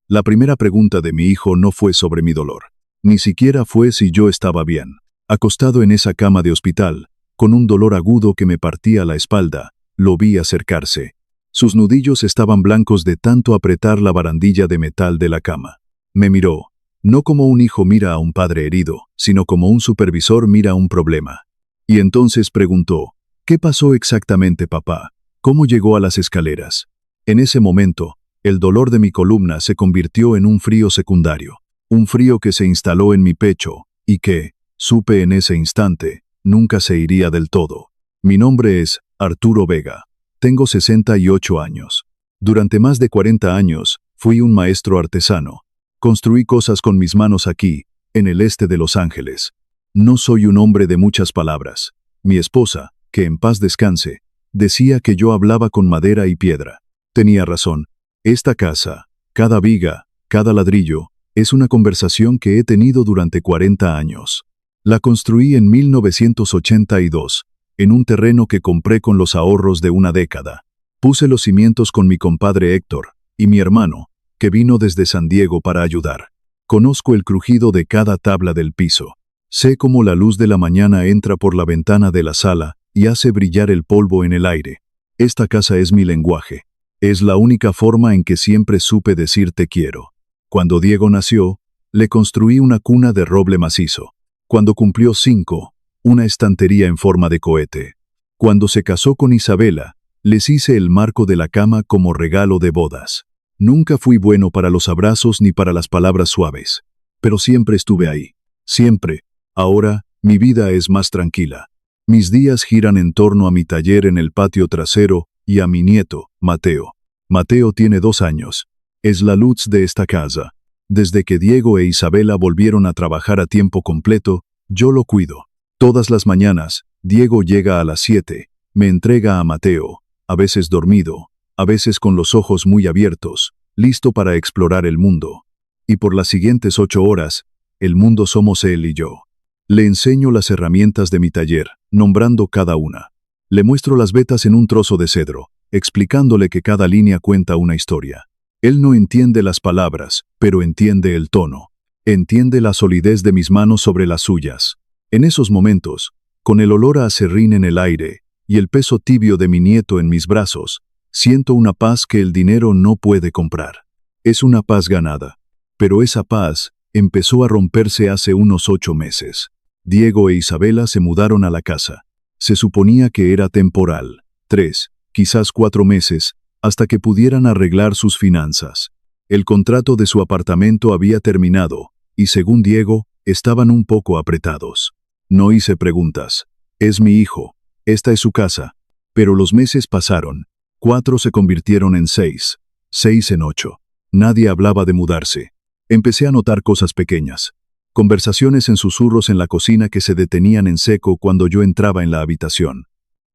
La primera pregunta de mi hijo no fue sobre mi dolor. Ni siquiera fue si yo estaba bien. Acostado en esa cama de hospital, con un dolor agudo que me partía la espalda, lo vi acercarse. Sus nudillos estaban blancos de tanto apretar la barandilla de metal de la cama. Me miró, no como un hijo mira a un padre herido, sino como un supervisor mira un problema. Y entonces preguntó, ¿qué pasó exactamente, papá? ¿Cómo llegó a las escaleras? En ese momento, el dolor de mi columna se convirtió en un frío secundario, un frío que se instaló en mi pecho, y que, supe en ese instante, nunca se iría del todo. Mi nombre es Arturo Vega. Tengo 68 años. Durante más de 40 años, fui un maestro artesano. Construí cosas con mis manos aquí, en el este de Los Ángeles. No soy un hombre de muchas palabras. Mi esposa, que en paz descanse, decía que yo hablaba con madera y piedra. Tenía razón. Esta casa, cada viga, cada ladrillo, es una conversación que he tenido durante 40 años. La construí en 1982, en un terreno que compré con los ahorros de una década. Puse los cimientos con mi compadre Héctor y mi hermano, que vino desde San Diego para ayudar. Conozco el crujido de cada tabla del piso. Sé cómo la luz de la mañana entra por la ventana de la sala y hace brillar el polvo en el aire. Esta casa es mi lenguaje. Es la única forma en que siempre supe decir te quiero. Cuando Diego nació, le construí una cuna de roble macizo. Cuando cumplió 5, una estantería en forma de cohete. Cuando se casó con Isabela, les hice el marco de la cama como regalo de bodas. Nunca fui bueno para los abrazos ni para las palabras suaves, pero siempre estuve ahí. Siempre. Ahora, mi vida es más tranquila. Mis días giran en torno a mi taller en el patio trasero y a mi nieto, Mateo. Mateo tiene 2 años. Es la luz de esta casa. Desde que Diego e Isabela volvieron a trabajar a tiempo completo, yo lo cuido. Todas las mañanas, Diego llega a las 7, me entrega a Mateo, a veces dormido, a veces con los ojos muy abiertos, listo para explorar el mundo. Y por las siguientes 8 horas, el mundo somos él y yo. Le enseño las herramientas de mi taller, nombrando cada una. Le muestro las vetas en un trozo de cedro, explicándole que cada línea cuenta una historia. Él no entiende las palabras, pero entiende el tono. Entiende la solidez de mis manos sobre las suyas. En esos momentos, con el olor a aserrín en el aire y el peso tibio de mi nieto en mis brazos, siento una paz que el dinero no puede comprar. Es una paz ganada. Pero esa paz empezó a romperse hace unos 8 meses. Diego e Isabela se mudaron a la casa. Se suponía que era temporal, 3, quizás 4 meses, hasta que pudieran arreglar sus finanzas. El contrato de su apartamento había terminado, y según Diego, estaban un poco apretados. No hice preguntas. Es mi hijo. Esta es su casa. Pero los meses pasaron. 4 se convirtieron en 6. 6 en 8. Nadie hablaba de mudarse. Empecé a notar cosas pequeñas. Conversaciones en susurros en la cocina que se detenían en seco cuando yo entraba en la habitación.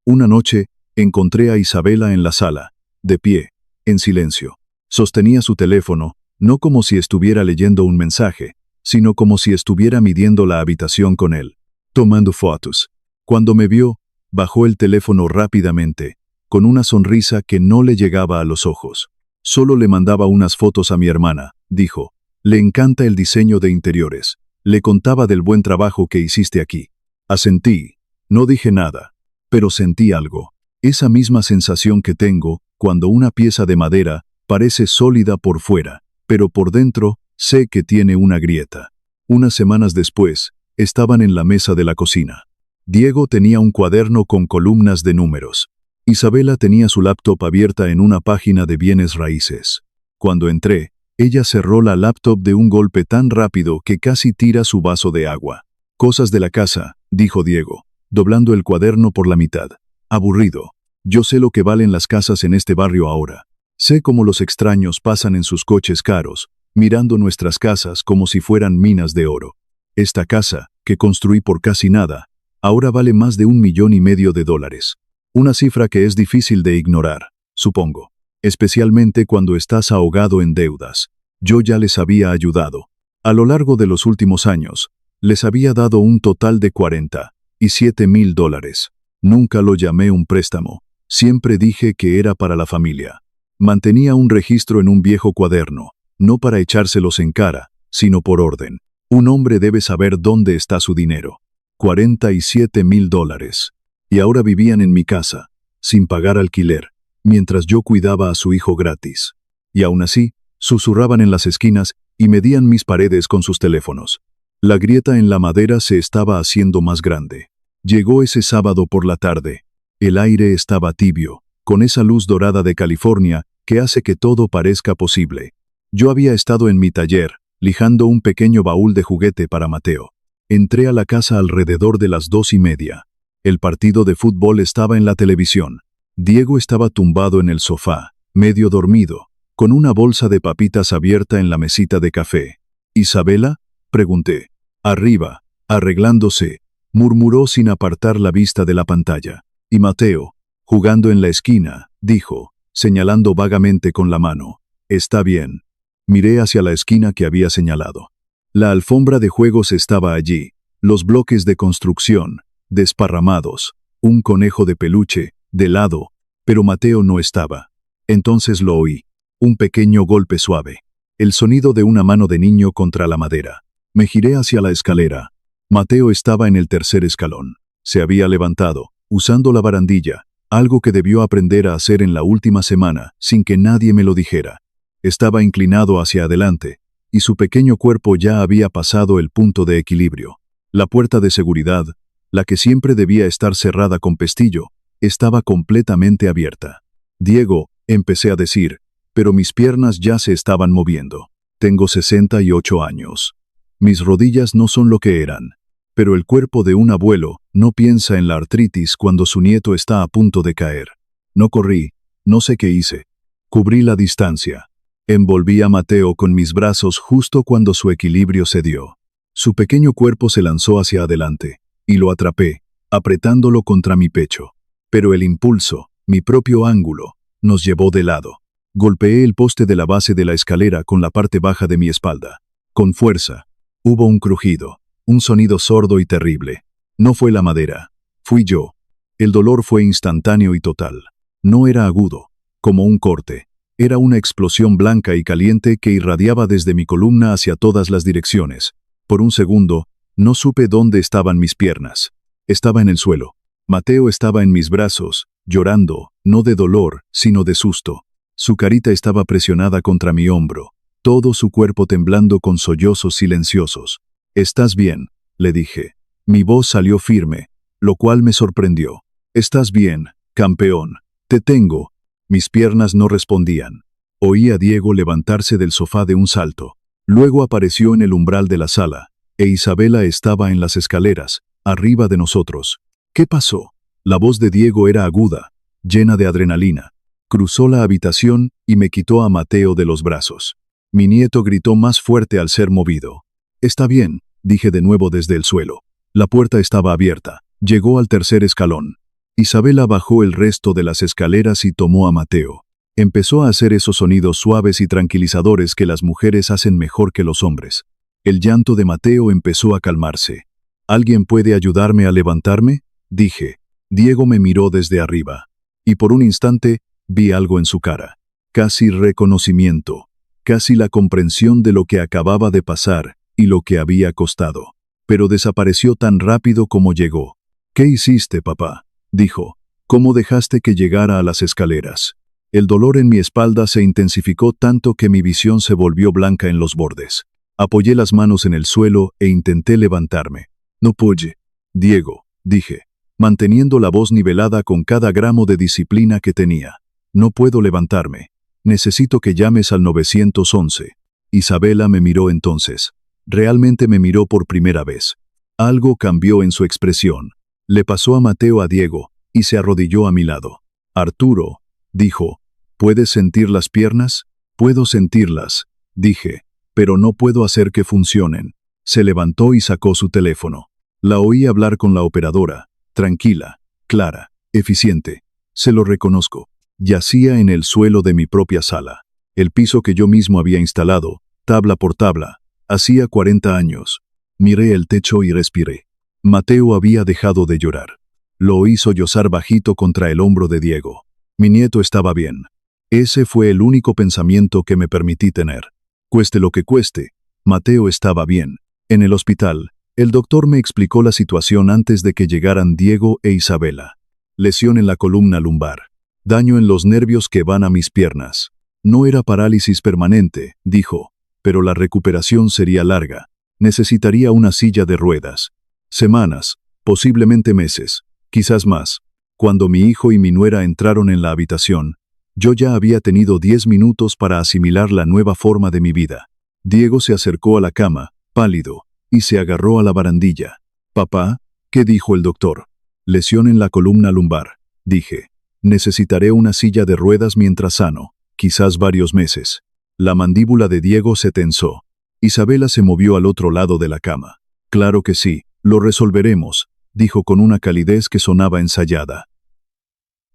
Una noche, encontré a Isabela en la sala, de pie, en silencio. Sostenía su teléfono, no como si estuviera leyendo un mensaje, sino como si estuviera midiendo la habitación con él, tomando fotos. Cuando me vio, bajó el teléfono rápidamente, con una sonrisa que no le llegaba a los ojos. Solo le mandaba unas fotos a mi hermana, dijo. Le encanta el diseño de interiores. Le contaba del buen trabajo que hiciste aquí. Asentí. No dije nada, pero sentí algo. Esa misma sensación que tengo cuando una pieza de madera parece sólida por fuera, pero por dentro sé que tiene una grieta. Unas semanas después, estaban en la mesa de la cocina. Diego tenía un cuaderno con columnas de números. Isabela tenía su laptop abierta en una página de bienes raíces. Cuando entré, ella cerró la laptop de un golpe tan rápido que casi tira su vaso de agua. Cosas de la casa, dijo Diego, doblando el cuaderno por la mitad. Aburrido. Yo sé lo que valen las casas en este barrio ahora. Sé cómo los extraños pasan en sus coches caros, mirando nuestras casas como si fueran minas de oro. Esta casa, que construí por casi nada, ahora vale más de $1,500,000. Una cifra que es difícil de ignorar, supongo. Especialmente cuando estás ahogado en deudas. Yo ya les había ayudado. A lo largo de los últimos años, les había dado un total de $47,000. Nunca lo llamé un préstamo. Siempre dije que era para la familia. Mantenía un registro en un viejo cuaderno. no para echárselos en cara, sino por orden. Un hombre debe saber dónde está su dinero. $47,000. Y ahora vivían en mi casa, sin pagar alquiler, mientras yo cuidaba a su hijo gratis. Y aún así, susurraban en las esquinas y medían mis paredes con sus teléfonos. La grieta en la madera se estaba haciendo más grande. Llegó ese sábado por la tarde. El aire estaba tibio, con esa luz dorada de California que hace que todo parezca posible. Yo había estado en mi taller, lijando un pequeño baúl de juguete para Mateo. Entré a la casa alrededor de las 2:30. El partido de fútbol estaba en la televisión. Diego estaba tumbado en el sofá, medio dormido, con una bolsa de papitas abierta en la mesita de café. ¿Isabela?, pregunté. Arriba, arreglándose, murmuró sin apartar la vista de la pantalla. Y Mateo, jugando en la esquina, dijo, señalando vagamente con la mano. Está bien. Miré hacia la esquina que había señalado. La alfombra de juegos estaba allí, los bloques de construcción, desparramados, un conejo de peluche, de lado, pero Mateo no estaba. Entonces lo oí. Un pequeño golpe suave. El sonido de una mano de niño contra la madera. Me giré hacia la escalera. Mateo estaba en el tercer escalón. Se había levantado, usando la barandilla, algo que debió aprender a hacer en la última semana, sin que nadie me lo dijera. Estaba inclinado hacia adelante, y su pequeño cuerpo ya había pasado el punto de equilibrio. La puerta de seguridad, la que siempre debía estar cerrada con pestillo, estaba completamente abierta. Diego, empecé a decir, pero mis piernas ya se estaban moviendo. Tengo 68 años. Mis rodillas no son lo que eran. Pero el cuerpo de un abuelo no piensa en la artritis cuando su nieto está a punto de caer. No corrí, no sé qué hice. Cubrí la distancia. Envolví a Mateo con mis brazos justo cuando su equilibrio cedió. Su pequeño cuerpo se lanzó hacia adelante, y lo atrapé, apretándolo contra mi pecho. Pero el impulso, mi propio ángulo, nos llevó de lado. Golpeé el poste de la base de la escalera con la parte baja de mi espalda. Con fuerza. Hubo un crujido, un sonido sordo y terrible. No fue la madera, fui yo. El dolor fue instantáneo y total. No era agudo, como un corte. Era una explosión blanca y caliente que irradiaba desde mi columna hacia todas las direcciones. Por un segundo, no supe dónde estaban mis piernas. Estaba en el suelo. Mateo estaba en mis brazos, llorando, no de dolor, sino de susto. Su carita estaba presionada contra mi hombro, todo su cuerpo temblando con sollozos silenciosos. «¿Estás bien?», le dije. Mi voz salió firme, lo cual me sorprendió. «¿Estás bien, campeón? Te tengo». Mis piernas no respondían. Oí a Diego levantarse del sofá de un salto. Luego apareció en el umbral de la sala, e Isabela estaba en las escaleras, arriba de nosotros. ¿Qué pasó? La voz de Diego era aguda, llena de adrenalina. Cruzó la habitación y me quitó a Mateo de los brazos. Mi nieto gritó más fuerte al ser movido. «Está bien», dije de nuevo desde el suelo. La puerta estaba abierta. Llegó al tercer escalón. Isabela bajó el resto de las escaleras y tomó a Mateo. Empezó a hacer esos sonidos suaves y tranquilizadores que las mujeres hacen mejor que los hombres. El llanto de Mateo empezó a calmarse. «¿Alguien puede ayudarme a levantarme?», dije. Diego me miró desde arriba. Y por un instante, vi algo en su cara. Casi reconocimiento. Casi la comprensión de lo que acababa de pasar y lo que había costado. Pero desapareció tan rápido como llegó. «¿Qué hiciste, papá?», dijo. «¿Cómo dejaste que llegara a las escaleras?». El dolor en mi espalda se intensificó tanto que mi visión se volvió blanca en los bordes. Apoyé las manos en el suelo e intenté levantarme. «No pude, Diego», dije, manteniendo la voz nivelada con cada gramo de disciplina que tenía. «No puedo levantarme. Necesito que llames al 911. Isabela me miró entonces. Realmente me miró por primera vez. Algo cambió en su expresión. Le pasó a Mateo a Diego y se arrodilló a mi lado. «Arturo», dijo, «¿puedes sentir las piernas?». «Puedo sentirlas», dije, «pero no puedo hacer que funcionen». Se levantó y sacó su teléfono. La oí hablar con la operadora, tranquila, clara, eficiente. Se lo reconozco. Yacía en el suelo de mi propia sala. El piso que yo mismo había instalado, tabla por tabla, hacía 40 años. Miré el techo y respiré. Mateo había dejado de llorar. Lo oí sollozar bajito contra el hombro de Diego. Mi nieto estaba bien. Ese fue el único pensamiento que me permití tener. Cueste lo que cueste, Mateo estaba bien. En el hospital, el doctor me explicó la situación antes de que llegaran Diego e Isabela. Lesión en la columna lumbar. Daño en los nervios que van a mis piernas. No era parálisis permanente, dijo, pero la recuperación sería larga. Necesitaría una silla de ruedas. Semanas, posiblemente meses, quizás más. Cuando mi hijo y mi nuera entraron en la habitación, yo ya había tenido 10 minutos para asimilar la nueva forma de mi vida. Diego se acercó a la cama, pálido, y se agarró a la barandilla. «Papá», ¿qué dijo el doctor? «Lesión en la columna lumbar», dije. «Necesitaré una silla de ruedas mientras sano, quizás varios meses». La mandíbula de Diego se tensó. Isabela se movió al otro lado de la cama. «Claro que sí, lo resolveremos», dijo con una calidez que sonaba ensayada.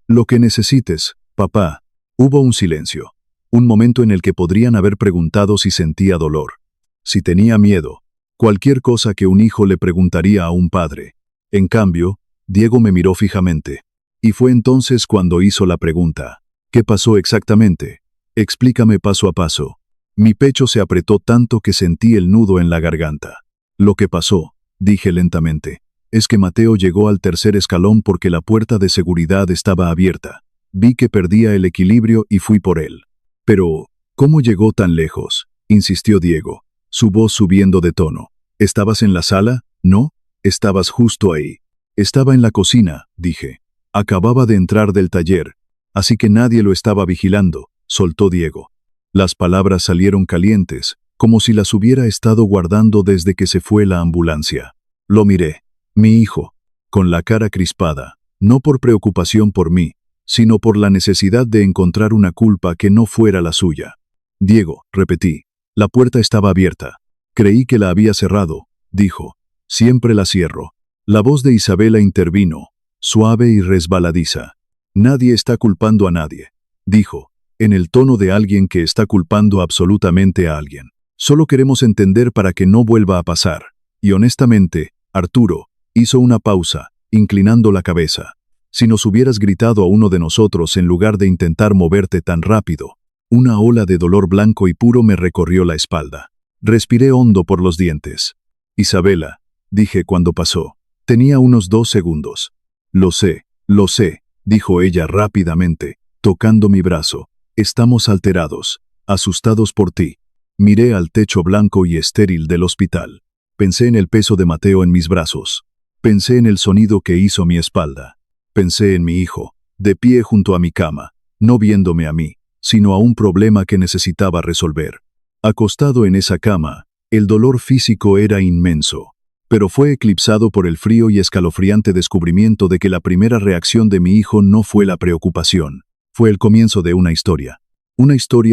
«Lo que necesites, papá». Hubo un silencio. Un momento en el que podrían haber preguntado si sentía dolor, si tenía miedo, cualquier cosa que un hijo le preguntaría a un padre. En cambio, Diego me miró fijamente. Y fue entonces cuando hizo la pregunta. «¿Qué pasó exactamente? Explícame paso a paso». Mi pecho se apretó tanto que sentí el nudo en la garganta. «Lo que pasó», dije lentamente, «es que Mateo llegó al tercer escalón porque la puerta de seguridad estaba abierta. Vi que perdía el equilibrio y fui por él». «Pero, ¿cómo llegó tan lejos?», insistió Diego, su voz subiendo de tono. «¿Estabas en la sala? ¿No? Estabas justo ahí». «Estaba en la cocina», dije. «Acababa de entrar del taller, así que nadie lo estaba vigilando», soltó Diego. Las palabras salieron calientes, como si las hubiera estado guardando desde que se fue la ambulancia. Lo miré. Mi hijo, con la cara crispada, no por preocupación por mí, sino por la necesidad de encontrar una culpa que no fuera la suya. «Diego», repetí. «La puerta estaba abierta. Creí que la había cerrado», dijo. «Siempre la cierro». La voz de Isabela intervino, suave y resbaladiza. «Nadie está culpando a nadie», dijo, en el tono de alguien que está culpando absolutamente a alguien. «Solo queremos entender para que no vuelva a pasar». Y honestamente, Arturo, hizo una pausa, inclinando la cabeza. «Si nos hubieras gritado a uno de nosotros en lugar de intentar moverte tan rápido». Una ola de dolor blanco y puro me recorrió la espalda. Respiré hondo por los dientes. «Isabela», dije cuando pasó. Tenía unos 2 segundos. Lo sé», dijo ella rápidamente, tocando mi brazo. «Estamos alterados, asustados por ti». Miré al techo blanco y estéril del hospital. Pensé en el peso de Mateo en mis brazos. Pensé en el sonido que hizo mi espalda. Pensé en mi hijo, de pie junto a mi cama, no viéndome a mí, sino a un problema que necesitaba resolver. Acostado en esa cama, el dolor físico era inmenso, pero fue eclipsado por el frío y escalofriante descubrimiento de que la primera reacción de mi hijo no fue la preocupación, fue el comienzo de una historia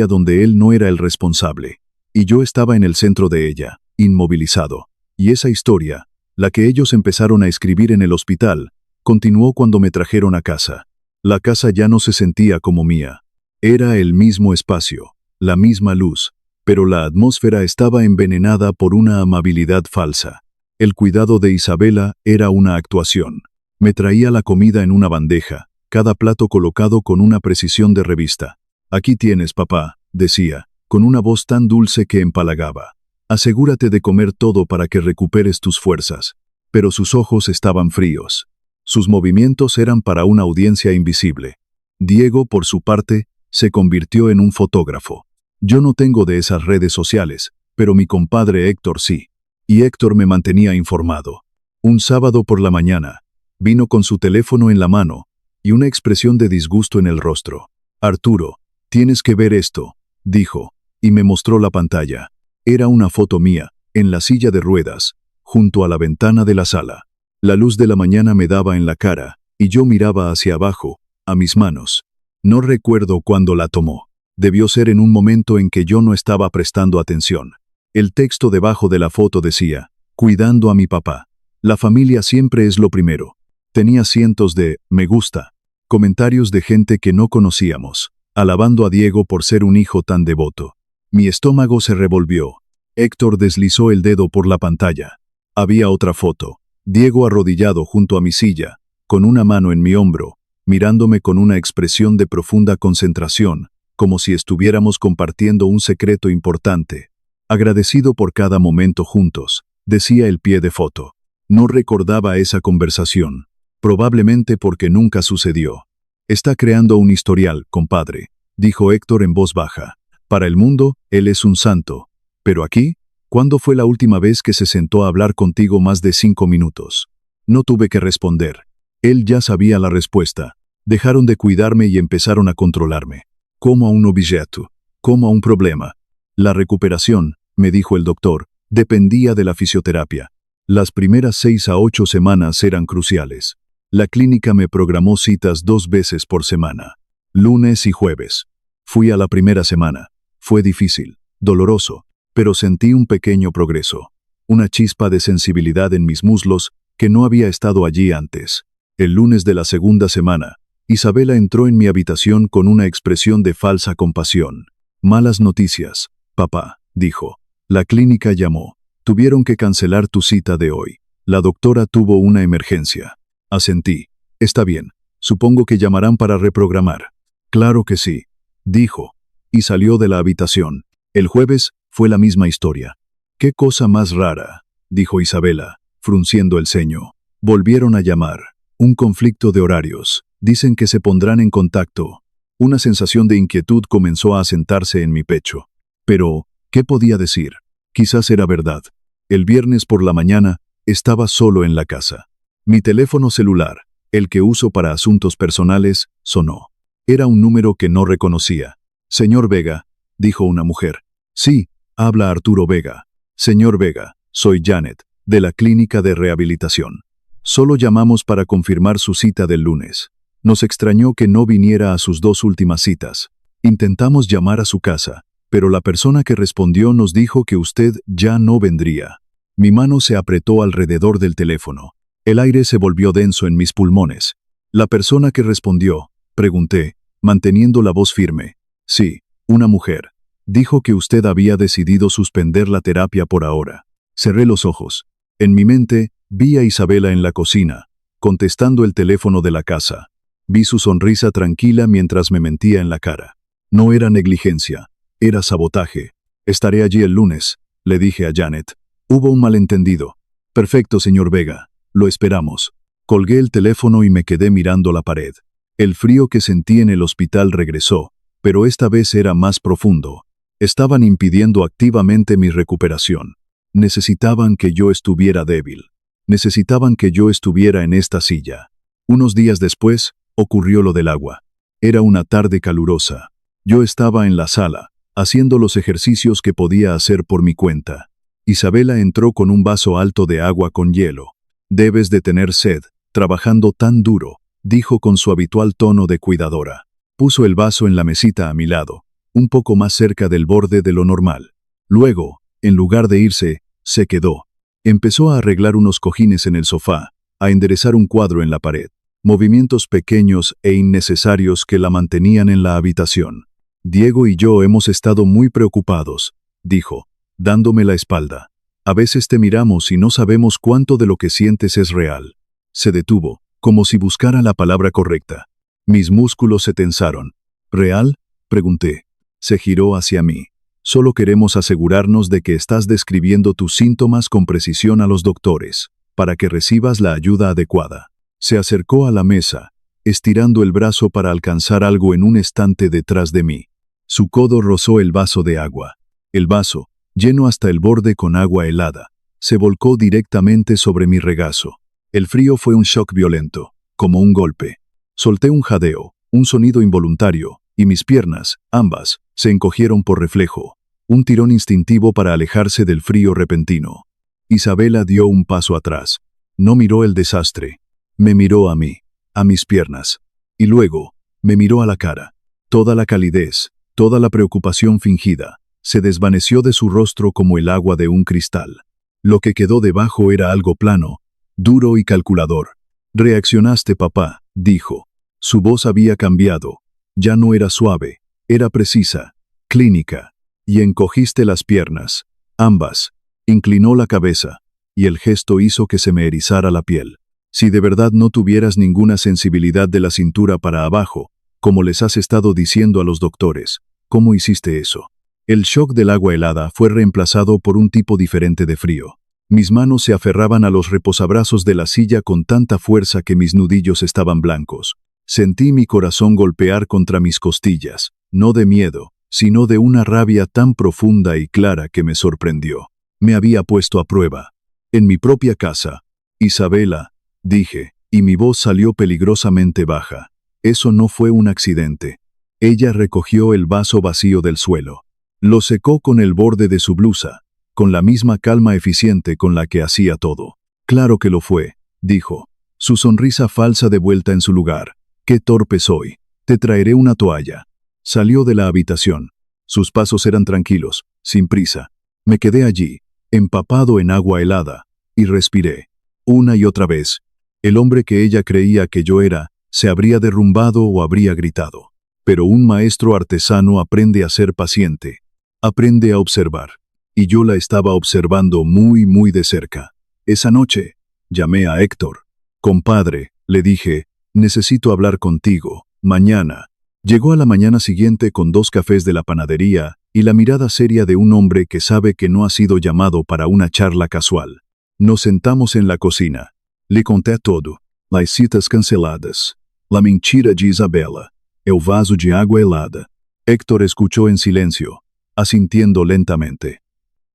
donde él no era el responsable, y yo estaba en el centro de ella, inmovilizado, y esa historia, la que ellos empezaron a escribir en el hospital, continuó cuando me trajeron a casa. La casa ya no se sentía como mía. Era el mismo espacio, la misma luz, pero la atmósfera estaba envenenada por una amabilidad falsa. El cuidado de Isabela era una actuación. Me traía la comida en una bandeja, cada plato colocado con una precisión de revista. «Aquí tienes, papá», decía, con una voz tan dulce que empalagaba. «Asegúrate de comer todo para que recuperes tus fuerzas». Pero sus ojos estaban fríos. Sus movimientos eran para una audiencia invisible. Diego, por su parte, se convirtió en un fotógrafo. Yo no tengo de esas redes sociales, pero mi compadre Héctor sí. Y Héctor me mantenía informado. Un sábado por la mañana, vino con su teléfono en la mano y una expresión de disgusto en el rostro. «Arturo, tienes que ver esto», dijo, y me mostró la pantalla. Era una foto mía, en la silla de ruedas, junto a la ventana de la sala. La luz de la mañana me daba en la cara, y yo miraba hacia abajo, a mis manos. No recuerdo cuándo la tomó. Debió ser en un momento en que yo no estaba prestando atención. El texto debajo de la foto decía, «Cuidando a mi papá. La familia siempre es lo primero». Tenía cientos de «me gusta», comentarios de gente que no conocíamos, alabando a Diego por ser un hijo tan devoto. Mi estómago se revolvió. Héctor deslizó el dedo por la pantalla. Había otra foto. Diego arrodillado junto a mi silla, con una mano en mi hombro, mirándome con una expresión de profunda concentración, como si estuviéramos compartiendo un secreto importante. Agradecido por cada momento juntos, decía el pie de foto. No recordaba esa conversación, probablemente porque nunca sucedió. Está creando un historial, compadre, dijo Héctor en voz baja. Para el mundo, él es un santo. Pero aquí, ¿cuándo fue la última vez que se sentó a hablar contigo más de 5 minutos? No tuve que responder. Él ya sabía la respuesta. Dejaron de cuidarme y empezaron a controlarme. Como a un objeto, como a un problema. La recuperación, me dijo el doctor, dependía de la fisioterapia. Las primeras 6 a 8 semanas eran cruciales. La clínica me programó citas 2 veces por semana, lunes y jueves. Fui a la primera semana. Fue difícil, doloroso, pero sentí un pequeño progreso. Una chispa de sensibilidad en mis muslos que no había estado allí antes. El lunes de la segunda semana, Isabela entró en mi habitación con una expresión de falsa compasión. Malas noticias, papá, dijo. La clínica llamó. Tuvieron que cancelar tu cita de hoy. La doctora tuvo una emergencia. Asentí. Está bien. Supongo que llamarán para reprogramar. Claro que sí, dijo. Y salió de la habitación. El jueves fue la misma historia. Qué cosa más rara, dijo Isabela, frunciendo el ceño. Volvieron a llamar. Un conflicto de horarios. Dicen que se pondrán en contacto. Una sensación de inquietud comenzó a asentarse en mi pecho. Pero, ¿qué podía decir? Quizás era verdad. El viernes por la mañana, estaba solo en la casa. Mi teléfono celular, el que uso para asuntos personales, sonó. Era un número que no reconocía. Señor Vega, dijo una mujer. Sí, habla Arturo Vega. Señor Vega, soy Janet, de la clínica de rehabilitación. Solo llamamos para confirmar su cita del lunes. Nos extrañó que no viniera a sus 2 últimas citas. Intentamos llamar a su casa, pero la persona que respondió nos dijo que usted ya no vendría. Mi mano se apretó alrededor del teléfono. El aire se volvió denso en mis pulmones. La persona que respondió, pregunté, manteniendo la voz firme. Sí, una mujer. Dijo que usted había decidido suspender la terapia por ahora. Cerré los ojos. En mi mente, vi a Isabela en la cocina, contestando el teléfono de la casa. Vi su sonrisa tranquila mientras me mentía en la cara. No era negligencia, era sabotaje. Estaré allí el lunes, le dije a Janet. Hubo un malentendido. Perfecto, señor Vega. Lo esperamos. Colgué el teléfono y me quedé mirando la pared. El frío que sentí en el hospital regresó, pero esta vez era más profundo. Estaban impidiendo activamente mi recuperación. Necesitaban que yo estuviera débil. Necesitaban que yo estuviera en esta silla. Unos días después, ocurrió lo del agua. Era una tarde calurosa. Yo estaba en la sala, haciendo los ejercicios que podía hacer por mi cuenta. Isabela entró con un vaso alto de agua con hielo. Debes de tener sed, trabajando tan duro, dijo con su habitual tono de cuidadora. Puso el vaso en la mesita a mi lado, un poco más cerca del borde de lo normal. Luego, en lugar de irse, se quedó. Empezó a arreglar unos cojines en el sofá, a enderezar un cuadro en la pared. Movimientos pequeños e innecesarios que la mantenían en la habitación. Diego y yo hemos estado muy preocupados, dijo, dándome la espalda. A veces te miramos y no sabemos cuánto de lo que sientes es real. Se detuvo, como si buscara la palabra correcta. Mis músculos se tensaron. ¿Real? Pregunté. Se giró hacia mí. Solo queremos asegurarnos de que estás describiendo tus síntomas con precisión a los doctores, para que recibas la ayuda adecuada. Se acercó a la mesa, estirando el brazo para alcanzar algo en un estante detrás de mí. Su codo rozó el vaso de agua. El vaso, lleno hasta el borde con agua helada, se volcó directamente sobre mi regazo. El frío fue un shock violento, como un golpe. Solté un jadeo, un sonido involuntario, y mis piernas, ambas, se encogieron por reflejo. Un tirón instintivo para alejarse del frío repentino. Isabela dio un paso atrás. No miró el desastre. Me miró a mí, a mis piernas. Y luego, me miró a la cara. Toda la calidez, toda la preocupación fingida, se desvaneció de su rostro como el agua de un cristal. Lo que quedó debajo era algo plano, duro y calculador. Reaccionaste, papá, dijo. Su voz había cambiado. Ya no era suave, era precisa, clínica. Y encogiste las piernas, ambas. Inclinó la cabeza, y el gesto hizo que se me erizara la piel. Si de verdad no tuvieras ninguna sensibilidad de la cintura para abajo, como les has estado diciendo a los doctores, ¿cómo hiciste eso? El shock del agua helada fue reemplazado por un tipo diferente de frío. Mis manos se aferraban a los reposabrazos de la silla con tanta fuerza que mis nudillos estaban blancos. Sentí mi corazón golpear contra mis costillas, no de miedo, sino de una rabia tan profunda y clara que me sorprendió. Me había puesto a prueba. En mi propia casa. Isabela, dije, y mi voz salió peligrosamente baja. Eso no fue un accidente. Ella recogió el vaso vacío del suelo. Lo secó con el borde de su blusa, con la misma calma eficiente con la que hacía todo. Claro que lo fue, dijo, su sonrisa falsa de vuelta en su lugar. Qué torpe soy. Te traeré una toalla. Salió de la habitación. Sus pasos eran tranquilos, sin prisa. Me quedé allí, empapado en agua helada, y respiré. Una y otra vez. El hombre que ella creía que yo era, se habría derrumbado o habría gritado. Pero un maestro artesano aprende a ser paciente. Aprende a observar. Y yo la estaba observando muy, muy de cerca. Esa noche, llamé a Héctor. Compadre, le dije, necesito hablar contigo, mañana. Llegó a la mañana siguiente con 2 cafés de la panadería y la mirada seria de un hombre que sabe que no ha sido llamado para una charla casual. Nos sentamos en la cocina. Le conté todo. Las citas canceladas. La mentira de Isabela. El vaso de agua helada. Héctor escuchó en silencio, asintiendo lentamente.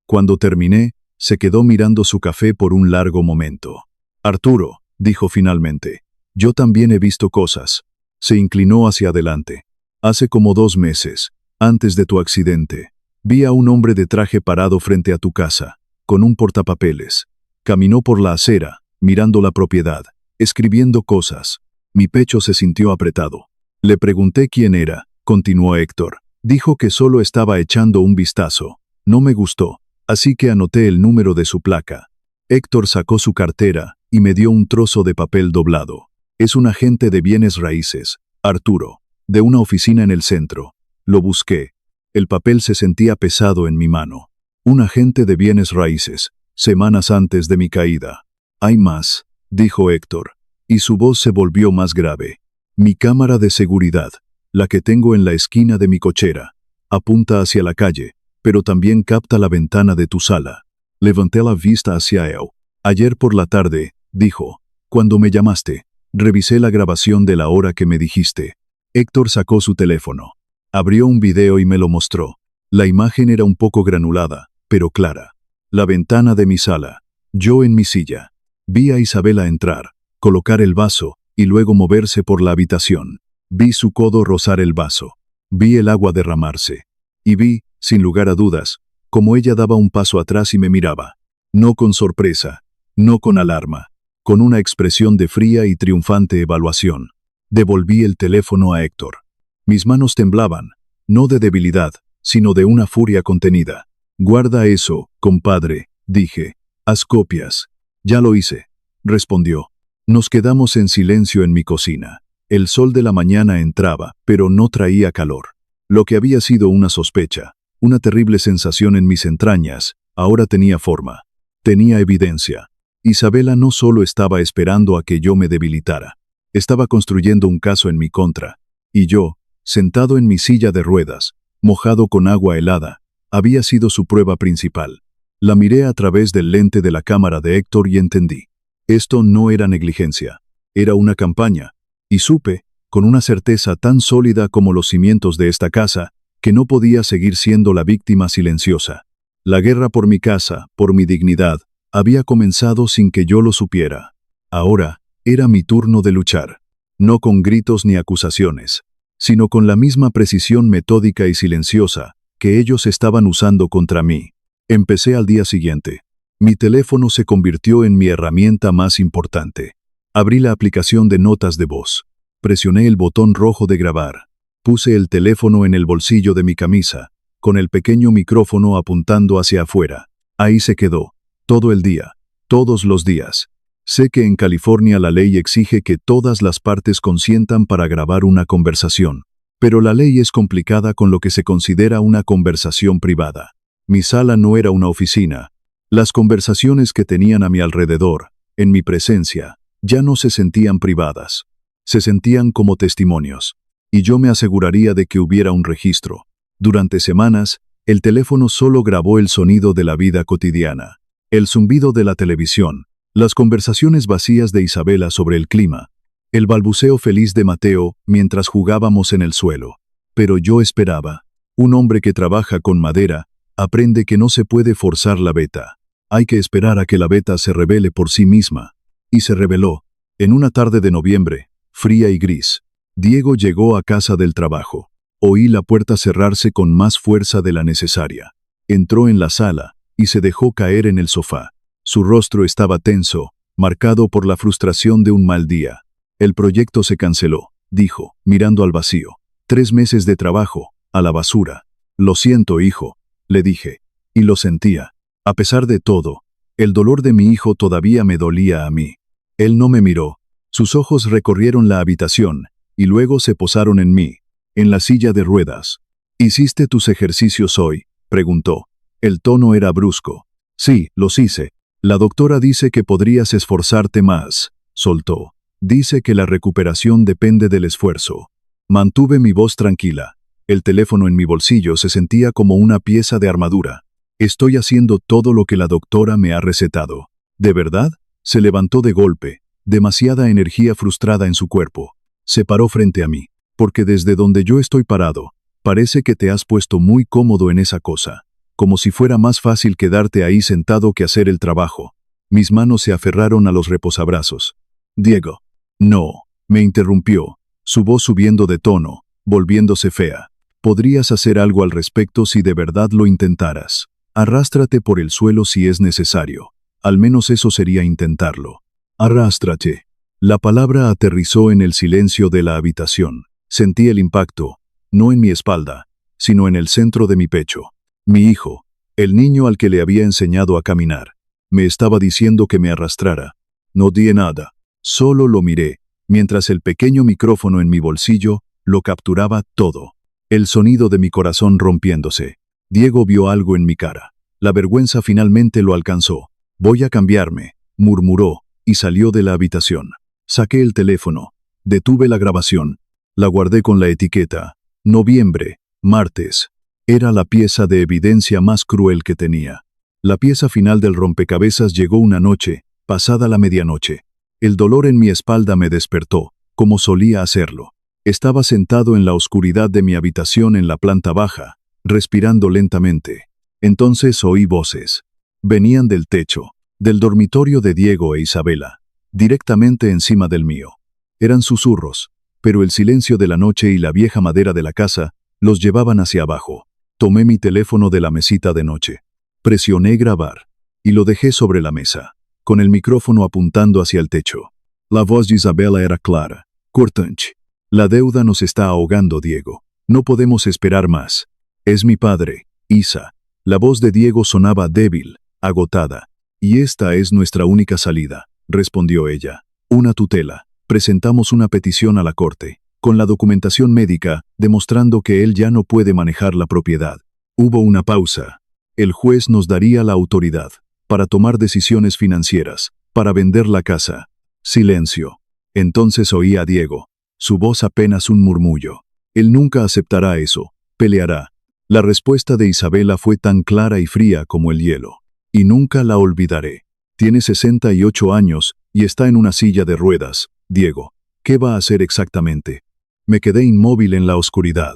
Cuando terminé, se quedó mirando su café por un largo momento. Arturo, dijo finalmente, yo también he visto cosas. Se inclinó hacia adelante. Hace como 2 meses, antes de tu accidente, vi a un hombre de traje parado frente a tu casa, con un portapapeles. Caminó por la acera, mirando la propiedad, escribiendo cosas. Mi pecho se sintió apretado. Le pregunté quién era, continuó Héctor. Dijo que solo estaba echando un vistazo. No me gustó, así que anoté el número de su placa. Héctor sacó su cartera y me dio un trozo de papel doblado. Es un agente de bienes raíces, Arturo, de una oficina en el centro. Lo busqué. El papel se sentía pesado en mi mano. Un agente de bienes raíces, semanas antes de mi caída. Hay más, dijo Héctor, y su voz se volvió más grave. Mi cámara de seguridad, la que tengo en la esquina de mi cochera, apunta hacia la calle, pero también capta la ventana de tu sala. Levanté la vista hacia él. Ayer por la tarde, dijo, cuando me llamaste, revisé la grabación de la hora que me dijiste. Héctor sacó su teléfono. Abrió un video y me lo mostró. La imagen era un poco granulada, pero clara. La ventana de mi sala. Yo en mi silla. Vi a Isabela entrar, colocar el vaso, y luego moverse por la habitación. Vi su codo rozar el vaso. Vi el agua derramarse. Y vi, sin lugar a dudas, cómo ella daba un paso atrás y me miraba. No con sorpresa, no con alarma, con una expresión de fría y triunfante evaluación. Devolví el teléfono a Héctor. Mis manos temblaban, no de debilidad, sino de una furia contenida. Guarda eso, compadre, dije. Haz copias. Ya lo hice, respondió. Nos quedamos en silencio en mi cocina. El sol de la mañana entraba, pero no traía calor. Lo que había sido una sospecha, una terrible sensación en mis entrañas, ahora tenía forma. Tenía evidencia. Isabela no solo estaba esperando a que yo me debilitara. Estaba construyendo un caso en mi contra. Y yo, sentado en mi silla de ruedas, mojado con agua helada, había sido su prueba principal. La miré a través del lente de la cámara de Héctor y entendí. Esto no era negligencia. Era una campaña. Y supe, con una certeza tan sólida como los cimientos de esta casa, que no podía seguir siendo la víctima silenciosa. La guerra por mi casa, por mi dignidad, había comenzado sin que yo lo supiera. Ahora, era mi turno de luchar. No con gritos ni acusaciones, sino con la misma precisión metódica y silenciosa que ellos estaban usando contra mí. Empecé al día siguiente. Mi teléfono se convirtió en mi herramienta más importante. Abrí la aplicación de notas de voz. Presioné el botón rojo de grabar. Puse el teléfono en el bolsillo de mi camisa, con el pequeño micrófono apuntando hacia afuera. Ahí se quedó, todo el día, todos los días. Sé que en California la ley exige que todas las partes consientan para grabar una conversación, pero la ley es complicada con lo que se considera una conversación privada. Mi sala no era una oficina. Las conversaciones que tenían a mi alrededor, en mi presencia, ya no se sentían privadas. Se sentían como testimonios. Y yo me aseguraría de que hubiera un registro. Durante semanas, El teléfono solo grabó el sonido de la vida cotidiana, el zumbido de la televisión, las conversaciones vacías de Isabela sobre el clima, el balbuceo feliz de Mateo mientras jugábamos en el suelo. Pero yo esperaba. Un hombre que trabaja con madera aprende que no se puede forzar la beta. Hay que esperar a que la beta se revele por sí misma. Y se reveló. En una tarde de noviembre, fría y gris, Diego llegó a casa del trabajo. Oí la puerta cerrarse con más fuerza de la necesaria. Entró en la sala y se dejó caer en el sofá. Su rostro estaba tenso, marcado por la frustración de un mal día. El proyecto se canceló, dijo, mirando al vacío. 3 meses de trabajo, a la basura. Lo siento, hijo, le dije. Y lo sentía. A pesar de todo, el dolor de mi hijo todavía me dolía a mí. Él no me miró. Sus ojos recorrieron la habitación y luego se posaron en mí, en la silla de ruedas. ¿Hiciste tus ejercicios hoy?, preguntó. El tono era brusco. Sí, los hice. La doctora dice que podrías esforzarte más, soltó. Dice que la recuperación depende del esfuerzo. Mantuve mi voz tranquila. El teléfono en mi bolsillo se sentía como una pieza de armadura. Estoy haciendo todo lo que la doctora me ha recetado. ¿De verdad? Se levantó de golpe, demasiada energía frustrada en su cuerpo. Se paró frente a mí. Porque desde donde yo estoy parado, parece que te has puesto muy cómodo en esa cosa. Como si fuera más fácil quedarte ahí sentado que hacer el trabajo. Mis manos se aferraron a los reposabrazos. Diego. No, me interrumpió, su voz subiendo de tono, volviéndose fea. Podrías hacer algo al respecto si de verdad lo intentaras. Arrástrate por el suelo si es necesario. Al menos eso sería intentarlo. Arrástrate. La palabra aterrizó en el silencio de la habitación. Sentí el impacto, no en mi espalda, sino en el centro de mi pecho. Mi hijo, el niño al que le había enseñado a caminar, me estaba diciendo que me arrastrara. No di nada, solo lo miré, mientras el pequeño micrófono en mi bolsillo lo capturaba todo. El sonido de mi corazón rompiéndose. Diego vio algo en mi cara. La vergüenza finalmente lo alcanzó. Voy a cambiarme, murmuró, y salió de la habitación. Saqué el teléfono, detuve la grabación, la guardé con la etiqueta. Noviembre, martes. Era la pieza de evidencia más cruel que tenía. La pieza final del rompecabezas llegó una noche, pasada la medianoche. El dolor en mi espalda me despertó, como solía hacerlo. Estaba sentado en la oscuridad de mi habitación en la planta baja, respirando lentamente. Entonces oí voces. Venían del techo, del dormitorio de Diego e Isabela, directamente encima del mío. Eran susurros, pero el silencio de la noche y la vieja madera de la casa los llevaban hacia abajo. Tomé mi teléfono de la mesita de noche. Presioné grabar, y lo dejé sobre la mesa, con el micrófono apuntando hacia el techo. La voz de Isabela era clara, cortante. La deuda nos está ahogando, Diego. No podemos esperar más. Es mi padre, Isa. La voz de Diego sonaba débil, agotada. Y esta es nuestra única salida, respondió ella. Una tutela. Presentamos una petición a la corte, con la documentación médica, demostrando que él ya no puede manejar la propiedad. Hubo una pausa. El juez nos daría la autoridad, para tomar decisiones financieras, para vender la casa. Silencio. Entonces oí a Diego. Su voz apenas un murmullo. Él nunca aceptará eso. Peleará. La respuesta de Isabela fue tan clara y fría como el hielo. Y nunca la olvidaré. Tiene 68 años y está en una silla de ruedas. Diego, ¿qué va a hacer exactamente? Me quedé inmóvil en la oscuridad.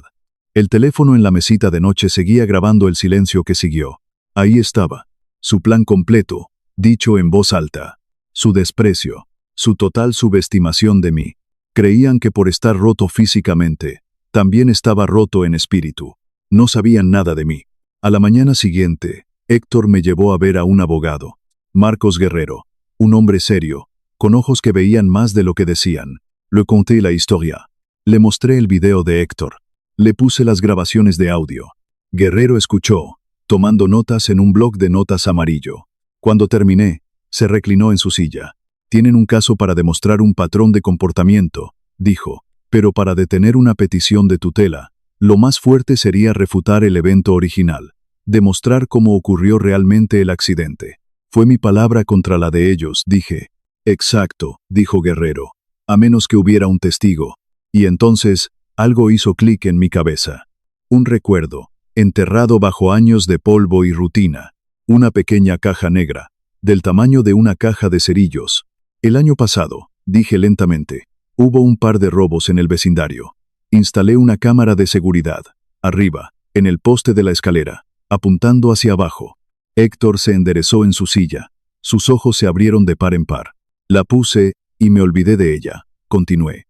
El teléfono en la mesita de noche seguía grabando el silencio que siguió. Ahí estaba. Su plan completo, dicho en voz alta. Su desprecio. Su total subestimación de mí. Creían que por estar roto físicamente, también estaba roto en espíritu. No sabían nada de mí. A la mañana siguiente, Héctor me llevó a ver a un abogado. Marcos Guerrero. Un hombre serio, con ojos que veían más de lo que decían. Le conté la historia. Le mostré el video de Héctor. Le puse las grabaciones de audio. Guerrero escuchó, tomando notas en un bloc de notas amarillo. Cuando terminé, se reclinó en su silla. Tienen un caso para demostrar un patrón de comportamiento, dijo, pero para detener una petición de tutela, lo más fuerte sería refutar el evento original, demostrar cómo ocurrió realmente el accidente. Fue mi palabra contra la de ellos, dije. Exacto, dijo Guerrero, a menos que hubiera un testigo. Y entonces, algo hizo clic en mi cabeza. Un recuerdo, enterrado bajo años de polvo y rutina. Una pequeña caja negra, del tamaño de una caja de cerillos. El año pasado, dije lentamente, hubo un par de robos en el vecindario. Instalé una cámara de seguridad, arriba, en el poste de la escalera, apuntando hacia abajo. Héctor se enderezó en su silla. Sus ojos se abrieron de par en par. La puse y me olvidé de ella. Continué.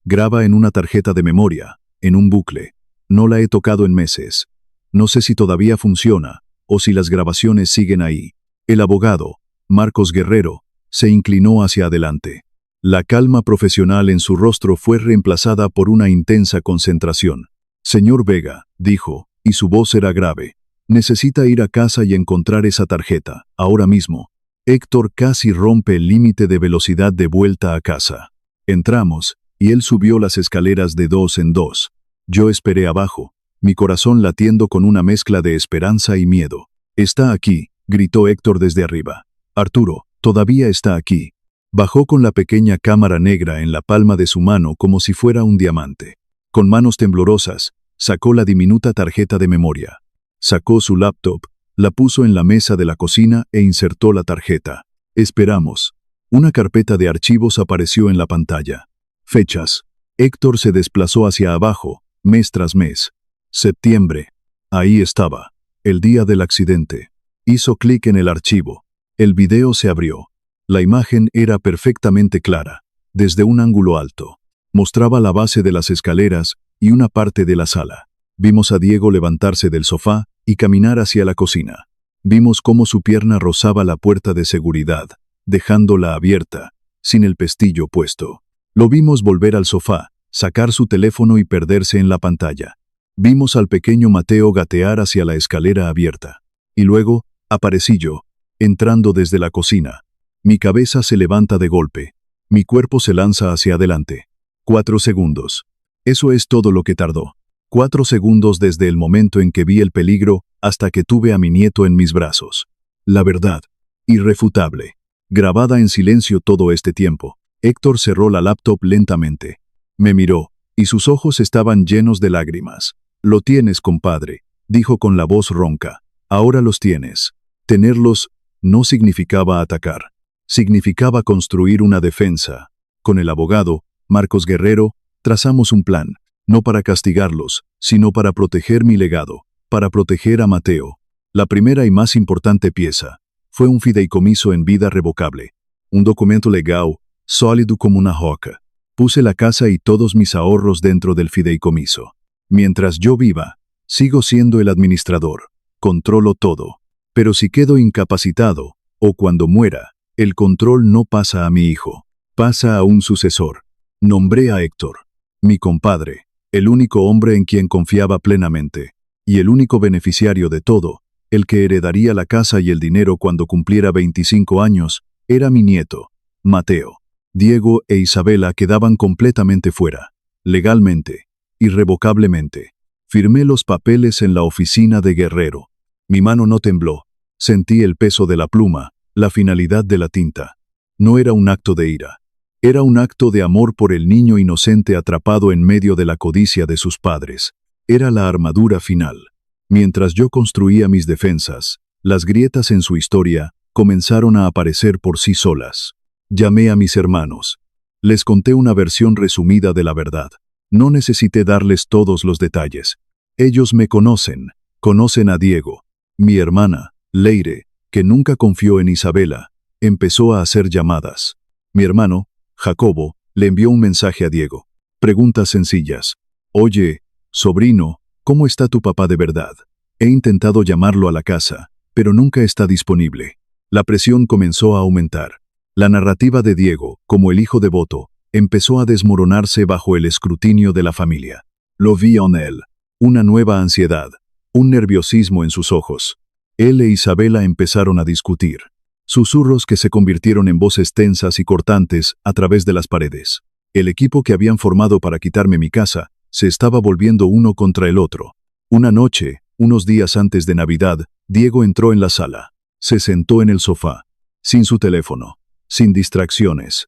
Graba en una tarjeta de memoria, en un bucle. No la he tocado en meses. No sé si todavía funciona, o si las grabaciones siguen ahí. El abogado, Marcos Guerrero, se inclinó hacia adelante. La calma profesional en su rostro fue reemplazada por una intensa concentración. Señor Vega, dijo, y su voz era grave. Necesita ir a casa y encontrar esa tarjeta, ahora mismo. Héctor casi rompe el límite de velocidad de vuelta a casa. Entramos, y él subió las escaleras de 2 en 2. Yo esperé abajo, mi corazón latiendo con una mezcla de esperanza y miedo. Está aquí, gritó Héctor desde arriba. Arturo, todavía está aquí. Bajó con la pequeña cámara negra en la palma de su mano como si fuera un diamante. Con manos temblorosas, sacó la diminuta tarjeta de memoria. Sacó su laptop, la puso en la mesa de la cocina e insertó la tarjeta. Esperamos. Una carpeta de archivos apareció en la pantalla. Fechas. Héctor se desplazó hacia abajo, mes tras mes. Septiembre. Ahí estaba. El día del accidente. Hizo clic en el archivo. El video se abrió. La imagen era perfectamente clara, desde un ángulo alto. Mostraba la base de las escaleras y una parte de la sala. Vimos a Diego levantarse del sofá y caminar hacia la cocina. Vimos cómo su pierna rozaba la puerta de seguridad, dejándola abierta, sin el pestillo puesto. Lo vimos volver al sofá, sacar su teléfono y perderse en la pantalla. Vimos al pequeño Mateo gatear hacia la escalera abierta. Y luego, aparecí yo, entrando desde la cocina. Mi cabeza se levanta de golpe. Mi cuerpo se lanza hacia adelante. 4 segundos. Eso es todo lo que tardó. 4 segundos desde el momento en que vi el peligro hasta que tuve a mi nieto en mis brazos. La verdad, irrefutable, grabada en silencio todo este tiempo. Héctor cerró la laptop lentamente. Me miró, y sus ojos estaban llenos de lágrimas. Lo tienes, compadre, dijo con la voz ronca. Ahora los tienes. Tenerlos no significaba atacar. Significaba construir una defensa. Con el abogado, Marcos Guerrero, trazamos un plan, no para castigarlos, sino para proteger mi legado, para proteger a Mateo. La primera y más importante pieza fue un fideicomiso en vida revocable, un documento legal, sólido como una roca. Puse la casa y todos mis ahorros dentro del fideicomiso. Mientras yo viva, sigo siendo el administrador, controlo todo. Pero si quedo incapacitado, o cuando muera, el control no pasa a mi hijo, pasa a un sucesor. Nombré a Héctor, mi compadre, el único hombre en quien confiaba plenamente, y el único beneficiario de todo, el que heredaría la casa y el dinero cuando cumpliera 25 años, era mi nieto, Mateo. Diego e Isabela quedaban completamente fuera, legalmente, irrevocablemente. Firmé los papeles en la oficina de Guerrero. Mi mano no tembló, sentí el peso de la pluma, la finalidad de la tinta. No era un acto de ira. Era un acto de amor por el niño inocente atrapado en medio de la codicia de sus padres. Era la armadura final. Mientras yo construía mis defensas, las grietas en su historia comenzaron a aparecer por sí solas. Llamé a mis hermanos. Les conté una versión resumida de la verdad. No necesité darles todos los detalles. Ellos me conocen a Diego. Mi hermana, Leire, que nunca confió en Isabela, empezó a hacer llamadas. Mi hermano, Jacobo, le envió un mensaje a Diego. Preguntas sencillas. Oye, sobrino, ¿cómo está tu papá de verdad? He intentado llamarlo a la casa, pero nunca está disponible. La presión comenzó a aumentar. La narrativa de Diego, como el hijo devoto, empezó a desmoronarse bajo el escrutinio de la familia. Lo vi en él. Una nueva ansiedad, un nerviosismo en sus ojos. Él e Isabela empezaron a discutir. Susurros que se convirtieron en voces tensas y cortantes a través de las paredes. El equipo que habían formado para quitarme mi casa se estaba volviendo uno contra el otro. Una noche, unos días antes de Navidad, Diego entró en la sala. Se sentó en el sofá, sin su teléfono, sin distracciones.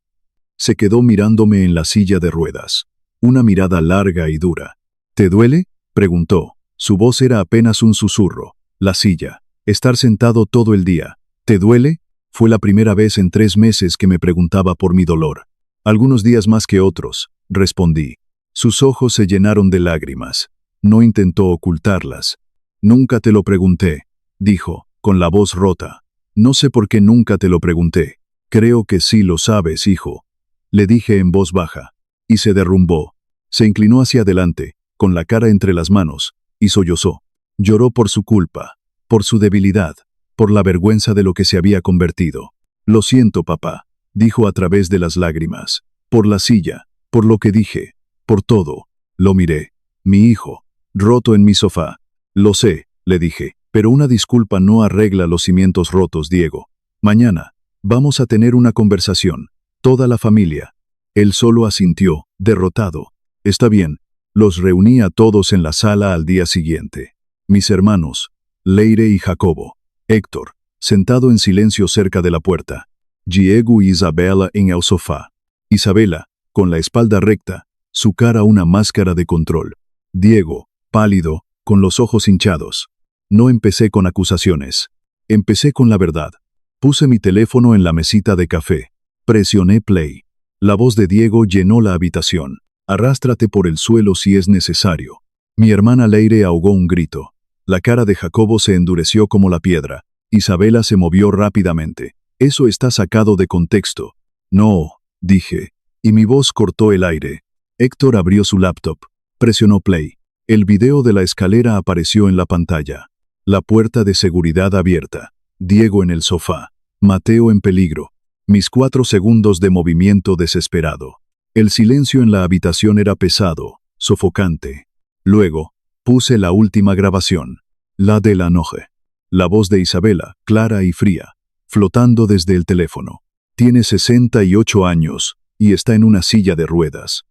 Se quedó mirándome en la silla de ruedas. Una mirada larga y dura. ¿Te duele?, preguntó. Su voz era apenas un susurro. La silla. Estar sentado todo el día. ¿Te duele? Fue la primera vez en 3 meses que me preguntaba por mi dolor. Algunos días más que otros, respondí. Sus ojos se llenaron de lágrimas. No intentó ocultarlas. Nunca te lo pregunté, dijo, con la voz rota. No sé por qué nunca te lo pregunté. Creo que sí lo sabes, hijo. Le dije en voz baja. Y se derrumbó. Se inclinó hacia adelante, con la cara entre las manos, y sollozó. Lloró por su culpa, por su debilidad, por la vergüenza de lo que se había convertido. Lo siento, papá, dijo a través de las lágrimas. Por la silla, por lo que dije, por todo. Lo miré. Mi hijo, roto en mi sofá. Lo sé, le dije, pero una disculpa no arregla los cimientos rotos, Diego. Mañana, vamos a tener una conversación. Toda la familia. Él solo asintió, derrotado. Está bien. Los reuní a todos en la sala al día siguiente. Mis hermanos, Leire y Jacobo. Héctor, sentado en silencio cerca de la puerta. Diego y Isabela en el sofá. Isabela, con la espalda recta, su cara una máscara de control. Diego, pálido, con los ojos hinchados. No empecé con acusaciones. Empecé con la verdad. Puse mi teléfono en la mesita de café. Presioné play. La voz de Diego llenó la habitación. Arrástrate por el suelo si es necesario. Mi hermana Leire ahogó un grito. La cara de Jacobo se endureció como la piedra. Isabela se movió rápidamente. Eso está sacado de contexto. No, dije. Y mi voz cortó el aire. Héctor abrió su laptop. Presionó play. El video de la escalera apareció en la pantalla. La puerta de seguridad abierta. Diego en el sofá. Mateo en peligro. Mis 4 segundos de movimiento desesperado. El silencio en la habitación era pesado, sofocante. Luego, puse la última grabación. La de la noche. La voz de Isabela, clara y fría, flotando desde el teléfono. Tiene 68 años y está en una silla de ruedas.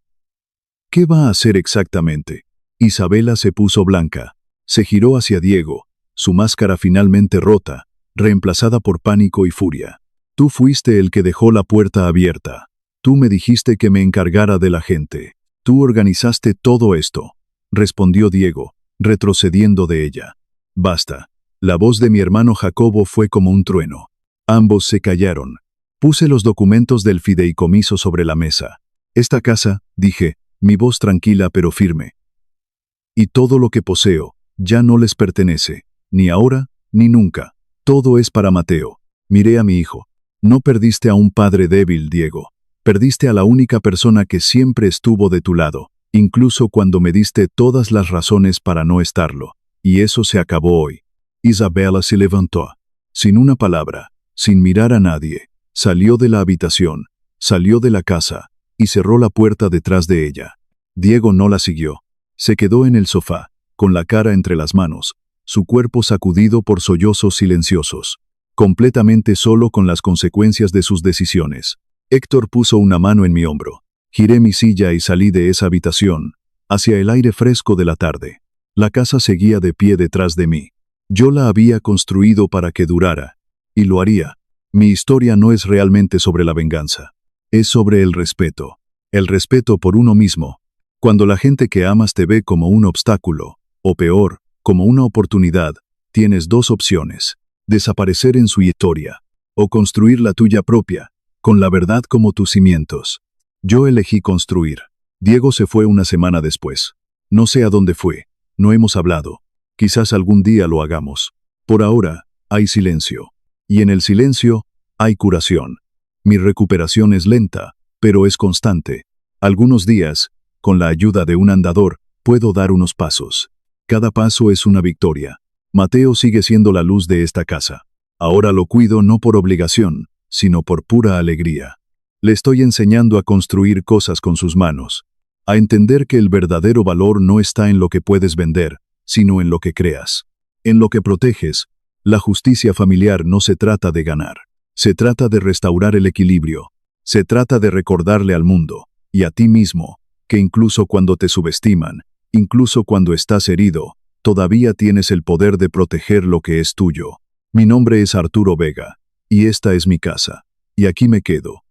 ¿Qué va a hacer exactamente? Isabela se puso blanca. Se giró hacia Diego, su máscara finalmente rota, reemplazada por pánico y furia. Tú fuiste el que dejó la puerta abierta. Tú me dijiste que me encargara de la gente. Tú organizaste todo esto, respondió Diego, retrocediendo de ella. Basta. La voz de mi hermano Jacobo fue como un trueno. Ambos se callaron. Puse los documentos del fideicomiso sobre la mesa. Esta casa, dije, mi voz tranquila pero firme. Y todo lo que poseo, ya no les pertenece, ni ahora, ni nunca. Todo es para Mateo. Miré a mi hijo. No perdiste a un padre débil, Diego. Perdiste a la única persona que siempre estuvo de tu lado, incluso cuando me diste todas las razones para no estarlo. Y eso se acabó hoy. Isabela se levantó. Sin una palabra, sin mirar a nadie, salió de la habitación, salió de la casa, y cerró la puerta detrás de ella. Diego no la siguió. Se quedó en el sofá, con la cara entre las manos, su cuerpo sacudido por sollozos silenciosos, completamente solo con las consecuencias de sus decisiones. Héctor puso una mano en mi hombro. Giré mi silla y salí de esa habitación, hacia el aire fresco de la tarde. La casa seguía de pie detrás de mí. Yo la había construido para que durara, y lo haría. Mi historia no es realmente sobre la venganza. Es sobre el respeto por uno mismo. Cuando la gente que amas te ve como un obstáculo, o peor, como una oportunidad, tienes 2 opciones: desaparecer en su historia, o construir la tuya propia, con la verdad como tus cimientos. Yo elegí construir. Diego se fue una semana después. No sé a dónde fue. No hemos hablado. Quizás algún día lo hagamos. Por ahora, hay silencio. Y en el silencio, hay curación. Mi recuperación es lenta, pero es constante. Algunos días, con la ayuda de un andador, puedo dar unos pasos. Cada paso es una victoria. Mateo sigue siendo la luz de esta casa. Ahora lo cuido no por obligación, sino por pura alegría. Le estoy enseñando a construir cosas con sus manos, a entender que el verdadero valor no está en lo que puedes vender, sino en lo que creas, en lo que proteges. La justicia familiar no se trata de ganar, se trata de restaurar el equilibrio, se trata de recordarle al mundo, y a ti mismo, que incluso cuando te subestiman, incluso cuando estás herido, todavía tienes el poder de proteger lo que es tuyo. Mi nombre es Arturo Vega, y esta es mi casa, y aquí me quedo.